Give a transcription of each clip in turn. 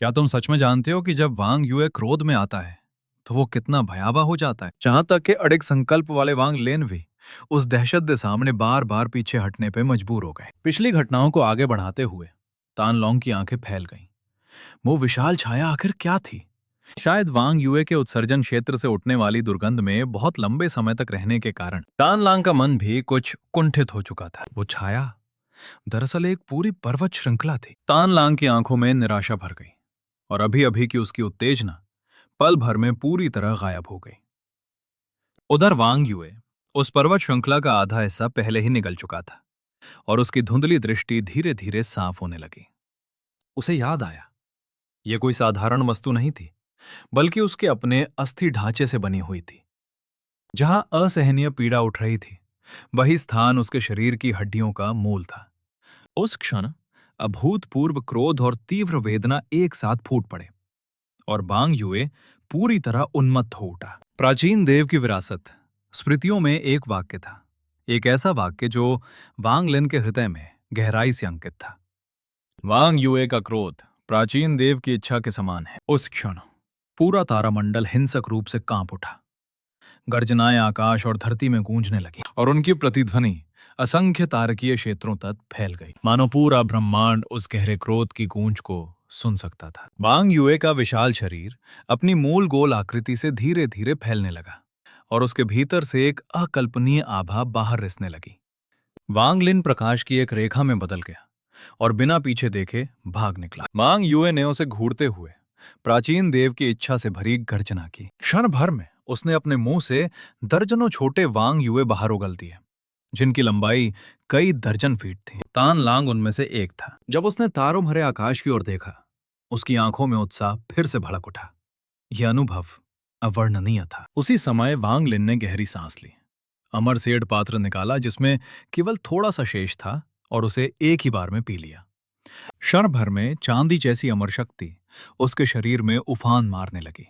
क्या तुम सच में जानते हो कि जब वांग युए क्रोध में आता है तो वो कितना भयावह हो जाता है? जहां तक कि अड़िग संकल्प वाले वांग लेन भी उस दहशत के सामने बार बार पीछे हटने पे मजबूर हो गए। पिछली घटनाओं को आगे बढ़ाते हुए तान लॉन्ग की आंखें फैल गईं। वो विशाल छाया आखिर क्या थी? शायद वांग युए के उत्सर्जन क्षेत्र से उठने वाली दुर्गंध में बहुत लंबे समय तक रहने के कारण तान लांग का मन भी कुछ कुंठित हो चुका था। वो छाया दरअसल एक पूरी पर्वत श्रृंखला थी। तान लांग की आंखों में निराशा भर गई और अभी अभी की उसकी उत्तेजना पल भर में पूरी तरह गायब हो गई। उधर वांग युए उस पर्वत श्रृंखला का आधा हिस्सा पहले ही निकल चुका था और उसकी धुंधली दृष्टि धीरे धीरे साफ होने लगी। उसे याद आया, यह कोई साधारण वस्तु नहीं थी, बल्कि उसके अपने अस्थि ढांचे से बनी हुई थी। जहां असहनीय पीड़ा उठ रही थी, वही स्थान उसके शरीर की हड्डियों का मूल था। उस क्षण अभूतपूर्व क्रोध और तीव्र वेदना एक साथ फूट पड़े और वांग युए पूरी तरह उन्मत्त हो उठा। प्राचीन देव की विरासत स्मृतियों में एक वाक्य था, एक ऐसा वाक्य जो वांग लिन के हृदय में गहराई से अंकित था। वांग युए का क्रोध प्राचीन देव की इच्छा के समान है। उस क्षण पूरा तारामंडल हिंसक रूप से कांप उठा। गर्जनाएं आकाश और धरती में गूंजने लगी और उनकी प्रतिध्वनि असंख्य तारकीय क्षेत्रों तक फैल गई, मानो पूरा ब्रह्मांड उस गहरे क्रोध की गूंज को सुन सकता था। वांग युए का विशाल शरीर अपनी मूल गोल आकृति से धीरे धीरे फैलने लगा और उसके भीतर से एक अकल्पनीय आभा बाहर रिसने लगी। वांग लिन प्रकाश की एक रेखा में बदल गया और बिना पीछे देखे भाग निकला। वांग युए ने उसे घूरते हुए प्राचीन देव की इच्छा से भरी गर्जना की। क्षण भर में उसने अपने मुंह से दर्जनों छोटे वांग युए बाहर उगल दिए, जिनकी लंबाई कई दर्जन फीट थी। तान लांग उनमें से एक था। जब उसने तारों भरे आकाश की ओर देखा, उसकी आंखों में उत्साह फिर से भड़क उठा। यह अनुभव अवर्णनीय था। उसी समय वांग लिन ने गहरी सांस ली, अमर सेठ पात्र निकाला जिसमें केवल थोड़ा सा शेष था और उसे एक ही बार में पी लिया। क्षण भर में चांदी जैसी अमर शक्ति उसके शरीर में उफान मारने लगी।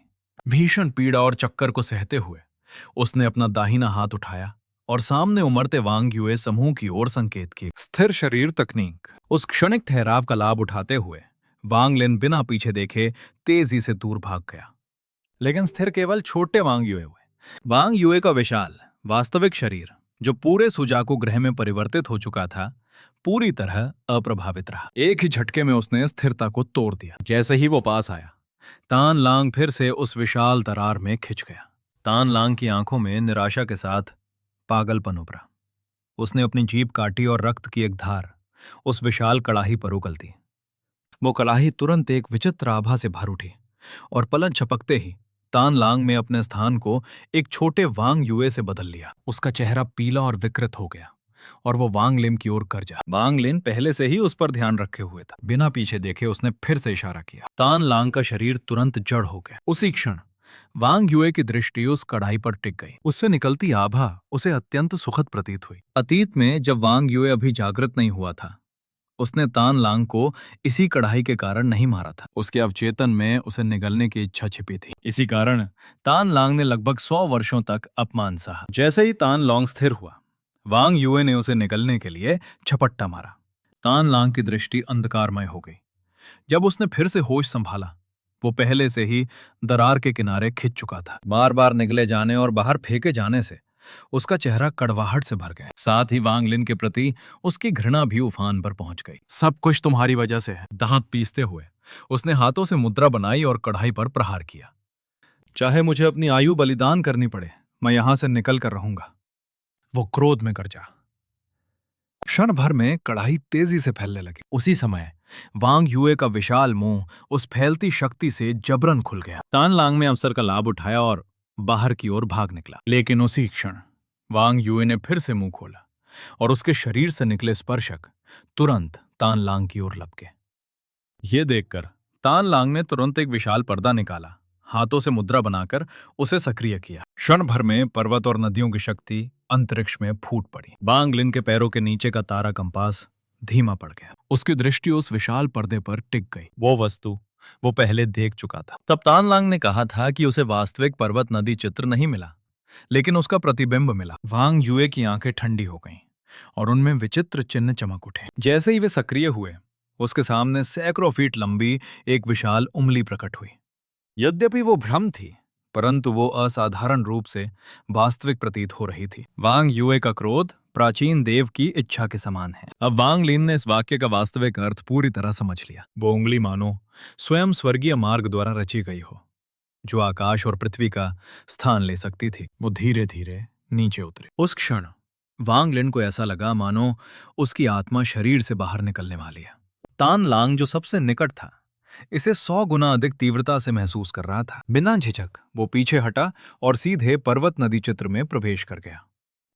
भीषण पीड़ा और चक्कर को सहते हुए उसने अपना दाहिना हाथ उठाया और सामने उमड़ते वांग युए समूह की ओर संकेत किए। स्थिर शरीर तकनीक। उस क्षणिक ठहराव का लाभ उठाते हुए वांग लिन बिना पीछे देखे तेजी से दूर भाग गया, लेकिन स्थिर केवल छोटे वांग युए हुए। वांग युए का विशाल वास्तविक शरीर, जो पूरे सुजाकू ग्रह में परिवर्तित हो चुका था, पूरी तरह अप्रभावित रहा। एक ही झटके में उसने स्थिरता को तोड़ दिया। जैसे ही वो पास आया, तान लांग फिर से उस विशाल दरार में खिंच गया। तान लांग की आंखों में निराशा के साथ पागलपन उभरा। उसने अपनी जीभ काटी और रक्त की एक धार उस विशाल कड़ाही पर उगल दी। वो कड़ाही तुरंत एक विचित्र आभा से भर उठी और पलक झपकते ही तान लांग में अपने स्थान को एक छोटे वांग युए से बदल लिया। उसका चेहरा पीला और विकृत हो गया और वो वांग लिन की ओर गर्जा। वांग लिन पहले से ही उस पर ध्यान रखे हुए था। बिना पीछे देखे उसने फिर से इशारा किया। तान लांग का शरीर तुरंत जड़ हो गया। उसी क्षण वांग युए की दृष्टि उस कढ़ाई पर टिक गई। उससे निकलती आभा उसे अत्यंत सुखद प्रतीत हुई। अतीत में जब वांग युए अभी जागृत नहीं हुआ था, उसने तान लांग को इसी कढ़ाई के कारण नहीं मारा था। उसके अवचेतन में उसे निगलने की इच्छा छिपी थी। इसी कारण तान लांग ने लगभग 100 वर्षों तक अपमान सहा। जैसे ही तान लॉन्ग स्थिर हुआ, वांग युए ने उसे निगलने के लिए झपट्टा मारा। तान लांग की दृष्टि अंधकारमय हो गई। जब उसने फिर से होश संभाला, वो पहले से ही दरार के किनारे खिंच चुका था। बार बार निगले जाने और बाहर फेंके जाने से उसका चेहरा कड़वाहट से भर गया। साथ ही वांग लिन के प्रति उसकी घृणा भी उफान पर पहुंच गई। सब कुछ तुम्हारी वजह से है। दांत पीसते हुए उसने हाथों से मुद्रा बनाई और कढ़ाई पर प्रहार किया। चाहे मुझे अपनी आयु बलिदान करनी पड़े, मैं यहां से निकल कर रहूंगा। वो क्रोध में गरजा। क्षण भर में कढ़ाई तेजी से फैलने लगी। उसी समय वांग युए का विशाल मुंह उस फैलती शक्ति से जबरन खुल गया। तान लांग ने अवसर का लाभ उठाया और बाहर की ओर भाग निकला, लेकिन उसी क्षण वांग युए ने फिर से मुंह खोला और उसके शरीर से निकले स्पर्शक तुरंत तान लांग की ओर लपके। ये देखकर तान लांग ने तुरंत एक विशाल पर्दा निकाला, हाथों से मुद्रा बनाकर उसे सक्रिय किया। क्षण भर में पर्वत और नदियों की शक्ति अंतरिक्ष में फूट पड़ी। वांग लिन के पैरों के नीचे का तारा कंपास धीमा पड़ गया। उसकी दृष्टि उस विशाल पर्दे पर टिक गई। वो वस्तु वो पहले देख चुका था। तब तान लांग ने कहा था कि उसे वास्तविक पर्वत नदी चित्र नहीं मिला, लेकिन उसका प्रतिबिंब मिला। वांग युए की आंखें ठंडी हो गईं और उनमें विचित्र चिन्ह चमक उठे। जैसे ही वे सक्रिय हुए, उसके सामने सैकड़ों फीट लंबी एक विशाल उंगली प्रकट हुई। यद्यपि वो भ्रम थी, परंतु वो असाधारण रूप से वास्तविक प्रतीत हो रही थी। वांग युए का क्रोध प्राचीन देव की इच्छा के समान है। अब वांग लिन ने इस वाक्य का वास्तविक अर्थ पूरी तरह समझ लिया। वो उंगली मानो स्वयं स्वर्गीय मार्ग द्वारा रची गई हो, जो आकाश और पृथ्वी का स्थान ले सकती थी। वो धीरे धीरे नीचे उतरे। उस क्षण वांग लिन को ऐसा लगा मानो उसकी आत्मा शरीर से बाहर निकलने वाली है। तान लांग, जो सबसे निकट था, इसे 100 गुना अधिक तीव्रता से महसूस कर रहा था। बिना झिझक वो पीछे हटा और सीधे पर्वत नदी चित्र में प्रवेश कर गया।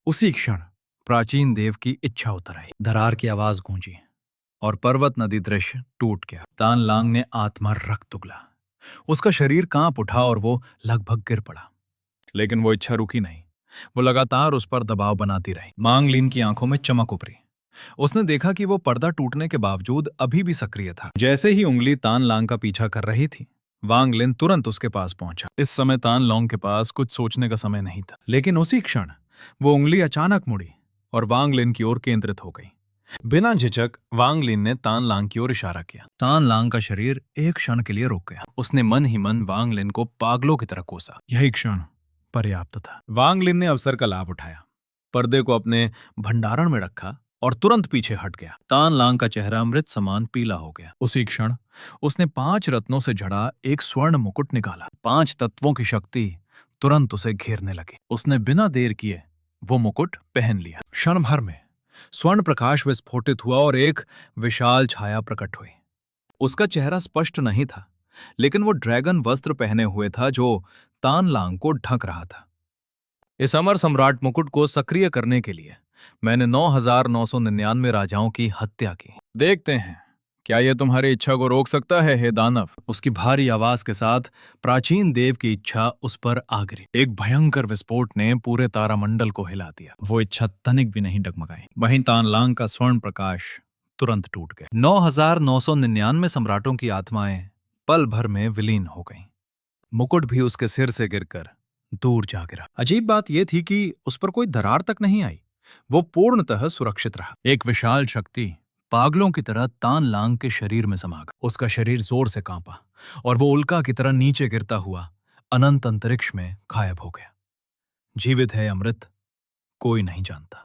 उसी क्षण प्राचीन देव की इच्छा उतर आई। दरार की आवाज गूंजी और पर्वत नदी दृश्य टूट गया। तान लांग ने आत्मा रक्त उगला। उसका शरीर कांप उठा और वो लगभग गिर पड़ा। लेकिन वो इच्छा रुकी नहीं। वो लगातार उस पर दबाव बनाती रही। मांग लिन की आंखों में चमक उभरी। उसने देखा कि वो पर्दा टूटने के बावजूद अभी भी सक्रिय था। जैसे ही उंगली तान लांग का पीछा कर रही थी, वांग लिन तुरंत उसके पास पहुंचा। इस समय तान लॉन्ग के पास कुछ सोचने का समय नहीं था, लेकिन उसी क्षण वो उंगली अचानक मुड़ी और वांग लिन की ओर केंद्रित हो गई। बिना झिझक वांग लिन ने तान लांग की ओर इशारा किया। तान लांग का शरीर एक क्षण के लिए रुक गया। उसने मन ही मन वांग लिन को पागलों की तरह कोसा। यही क्षण पर्याप्त था। वांग लिन ने अवसर का लाभ उठाया, पर्दे को अपने भंडारण में रखा और तुरंत पीछे हट गया। तान लांग का चेहरा अमृत समान पीला हो गया। उसी क्षण उसने 5 रत्नों से जड़ा एक स्वर्ण मुकुट निकाला। 5 तत्वों की शक्ति तुरंत उसे घेरने लगी। उसने बिना देर किए वो मुकुट पहन लिया। क्षण भर में स्वर्ण प्रकाश विस्फोटित हुआ और एक विशाल छाया प्रकट हुई। उसका चेहरा स्पष्ट नहीं था, लेकिन वो ड्रैगन वस्त्र पहने हुए था जो तान लांग को ढक रहा था। इस अमर सम्राट मुकुट को सक्रिय करने के लिए मैंने 9,999 राजाओं की हत्या की। देखते हैं क्या यह तुम्हारी इच्छा को रोक सकता है, हे दानव। उसकी भारी आवाज के साथ प्राचीन देव की इच्छा उस पर आ गिरी। एक भयंकर विस्फोट ने पूरे तारामंडल को हिला दिया। वो इच्छा तनिक भी नहीं डगमगाई। वहीं तान लांग का स्वर्ण प्रकाश तुरंत टूट गया। 9,999 सम्राटों की आत्माएं पल भर में विलीन हो गईं। मुकुट भी उसके सिर से गिरकर दूर जा गिरा। अजीब बात यह थी कि उस पर कोई दरार तक नहीं आई। वो पूर्णतः सुरक्षित रहा। एक विशाल शक्ति पागलों की तरह तान लांग के शरीर में समा गई। उसका शरीर जोर से कांपा और वो उल्का की तरह नीचे गिरता हुआ अनंत अंतरिक्ष में गायब हो गया। जीवित है अमृत कोई नहीं जानता।